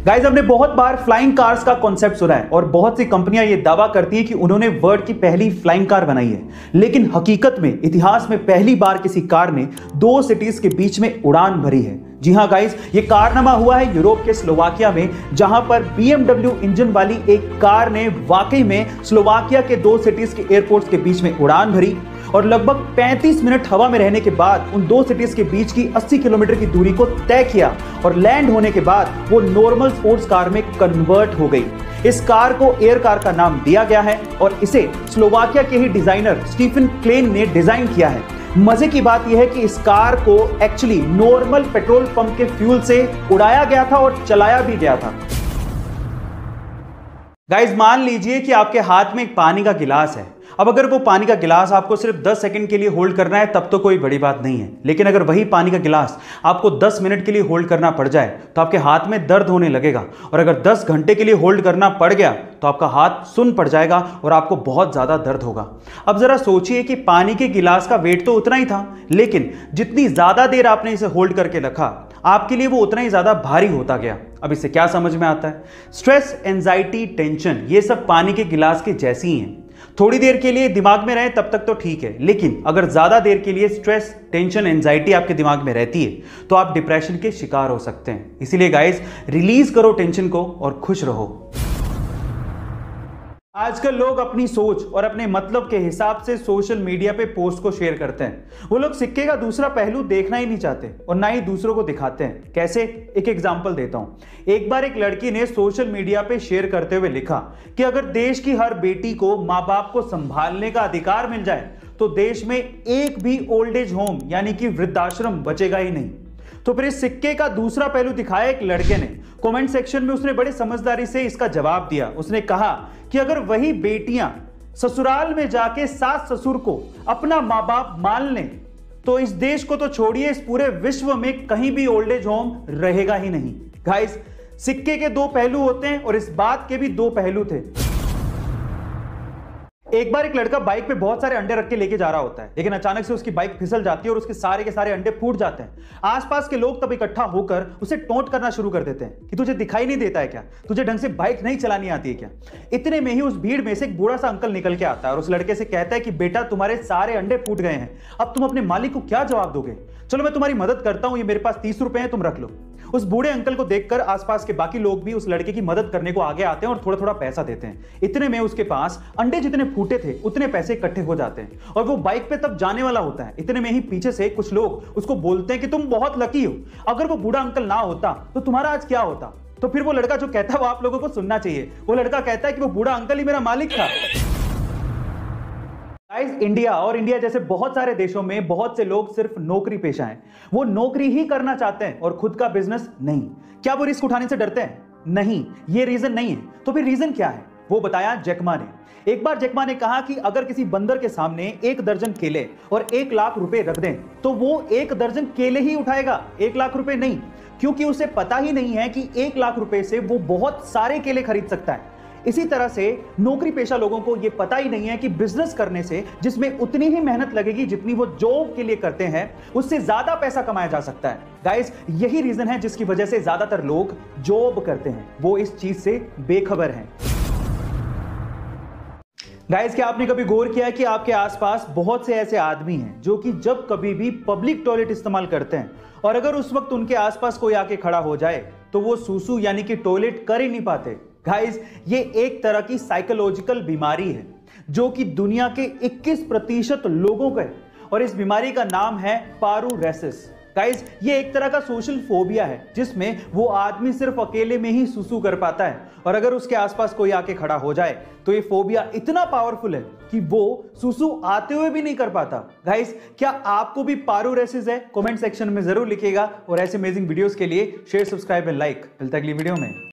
Guys, हमने बहुत बार flying cars का कॉन्सेप्ट सुना है और बहुत सी कंपनियां ये दावा करती हैं कि उन्होंने वर्ल्ड की पहली फ्लाइंग कार बनाई है। लेकिन हकीकत में इतिहास में पहली बार किसी कार ने दो सिटीज के बीच में उड़ान भरी है। जी हां गाइस, ये कारनामा हुआ है यूरोप के स्लोवाकिया में, जहां पर BMW इंजन वाली एक कार ने वाकई में स्लोवाकिया के दो सिटीज के एयरपोर्ट्स के बीच में उड़ान भरी और लगभग 35 मिनट हवा में रहने के बाद उन दो सिटीज के बीच की 80 किलोमीटर की दूरी को तय किया और लैंड होने के बाद वो नॉर्मल स्पोर्ट्स कार में कन्वर्ट हो गई। इस कार को एयर कार का नाम दिया गया है और इसे स्लोवाकिया के ही डिजाइनर स्टीफन क्लेन ने डिजाइन किया है। मजे की बात यह है कि इस कार को एक्चुअली नॉर्मल पेट्रोल पंप के फ्यूल से उड़ाया गया था और चलाया भी गया था। गाइस, मान लीजिए कि आपके हाथ में एक पानी का गिलास है। अब अगर वो पानी का गिलास आपको सिर्फ 10 सेकंड के लिए होल्ड करना है तब तो कोई बड़ी बात नहीं है, लेकिन अगर वही पानी का गिलास आपको 10 मिनट के लिए होल्ड करना पड़ जाए तो आपके हाथ में दर्द होने लगेगा और अगर 10 घंटे के लिए होल्ड करना पड़ गया तो आपका हाथ सुन्न पड़ जाएगा और आपको बहुत ज्यादा दर्द होगा। अब जरा सोचिए कि पानी के गिलास का वेट तो उतना ही था, लेकिन जितनी ज्यादा देर आपने इसे होल्ड करके रखा आपके लिए वो उतना ही ज्यादा भारी होता गया। अब इससे क्या समझ में आता है? स्ट्रेस, एंजाइटी, टेंशन, ये सब पानी के गिलास के जैसी ही हैं। थोड़ी देर के लिए दिमाग में रहे तब तक तो ठीक है, लेकिन अगर ज्यादा देर के लिए स्ट्रेस, टेंशन, एंजाइटी आपके दिमाग में रहती है तो आप डिप्रेशन के शिकार हो सकते हैं। इसीलिए गाइस, रिलीज करो टेंशन को और खुश रहो। आजकल लोग अपनी सोच और अपने मतलब के हिसाब से सोशल मीडिया पे पोस्ट को शेयर करते हैं। वो लोग सिक्के का दूसरा पहलू देखना ही नहीं चाहते और ना ही दूसरों को दिखाते हैं। कैसे? एक एग्जांपल देता हूं। एक बार एक लड़की ने सोशल मीडिया पे शेयर करते हुए लिखा कि अगर देश की हर बेटी को माँ बाप को संभालने का अधिकार मिल जाए तो देश में एक भी ओल्ड एज होम यानी कि वृद्धाश्रम बचेगा ही नहीं। तो फिर इस सिक्के का दूसरा पहलू दिखाया एक लड़के ने। कमेंट सेक्शन में उसने बड़ी समझदारी से इसका जवाब दिया। उसने कहा कि अगर वही बेटियां ससुराल में जाके सास ससुर को अपना माँ बाप मान लें तो इस देश को तो छोड़िए, इस पूरे विश्व में कहीं भी ओल्ड एज होम रहेगा ही नहीं। गाइस, सिक्के के दो पहलू होते हैं और इस बात के भी दो पहलू थे। एक बार एक लड़का बाइक पे बहुत सारे अंडे रख के लेके जा रहा होता है, लेकिन अचानक से उसकी बाइक फिसल जाती है और उसके सारे के सारे अंडे फूट जाते हैं। आसपास के लोग तब इकट्ठा होकर उसे टोंट करना शुरू कर देते हैं कि तुझे दिखाई नहीं देता है क्या? तुझे ढंग से बाइक नहीं चलानी आती है क्या? इतने में ही उस भीड़ में से एक बूढ़ा सा अंकल निकल के आता है और उस लड़के से कहता है कि बेटा, तुम्हारे सारे अंडे फूट गए हैं, अब तुम अपने मालिक को क्या जवाब दोगे? चलो मैं तुम्हारी मदद करता हूं, ये मेरे पास 30 रुपए हैं, तुम रख लो। उस बूढ़े अंकल को देखकर आसपास के बाकी लोग भी उस लड़के की मदद करने को आगे आते हैं और थोड़ा थोड़ा पैसा देते हैं। इतने में उसके पास अंडे जितने फूटे थे उतने पैसे इकट्ठे हो जाते हैं और वो बाइक पे तब जाने वाला होता है। इतने में ही पीछे से कुछ लोग उसको बोलते हैं कि तुम बहुत लकी हो, अगर वो बूढ़ा अंकल ना होता तो तुम्हारा आज क्या होता? तो फिर वो लड़का जो कहता है वो आप लोगों को सुनना चाहिए। वो लड़का कहता है कि वो बूढ़ा अंकल ही मेरा मालिक था। इंडिया और इंडिया जैसे बहुत सारे देशों में बहुत से लोग सिर्फ नौकरी पेशा हैं। वो नौकरी ही करना चाहते हैं और खुद का बिजनेस नहीं। क्या वो रिस्क उठाने से डरते हैं? नहीं, ये रीजन नहीं है। तो फिर रीजन क्या है? वो बताया जैकमा ने। एक बार जैकमा ने कहा कि अगर किसी बंदर के सामने 1 दर्जन केले और 1 लाख रुपए रख दें तो वो 1 दर्जन केले ही उठाएगा, 1 लाख रुपए नहीं, क्योंकि उसे पता ही नहीं है कि 1 लाख रुपए से वो बहुत सारे केले खरीद सकता है। इसी तरह से नौकरी पेशा लोगों को यह पता ही नहीं है कि बिजनेस करने से, जिसमें उतनी ही मेहनत लगेगी जितनी वो जॉब के लिए करते हैं, उससे ज्यादा पैसा कमाया जा सकता है। गाइस, यही रीजन है जिसकी वजह से ज्यादातर लोग जॉब करते हैं, वो इस चीज से बेखबर हैं। गाइस, क्या आपने कभी गौर किया है कि आपके आसपास बहुत से ऐसे आदमी हैं जो कि जब कभी भी पब्लिक टॉयलेट इस्तेमाल करते हैं और अगर उस वक्त उनके आसपास कोई आके खड़ा हो जाए तो वो सूसू यानी कि टॉयलेट कर ही नहीं पाते। गाइस, ये एक तरह की साइकोलॉजिकल बीमारी है जो कि दुनिया के 21% लोगों का है और इस बीमारी का नाम है पारूरेसिस। गाइस, ये एक तरह का सोशल फोबिया है जिसमें वो आदमी सिर्फ अकेले में ही सुसु कर पाता है और अगर उसके आसपास कोई आके खड़ा हो जाए तो ये फोबिया इतना पावरफुल है कि वो सुसु आते हुए भी नहीं कर पाता। गाइस, क्या आपको भी पारूरेसिस है? कमेंट सेक्शन में जरूर लिखिएगा और ऐसे अमेजिंग वीडियोस के लिए शेयर, सब्सक्राइब एंड लाइक। मिलता है अगली वीडियो में।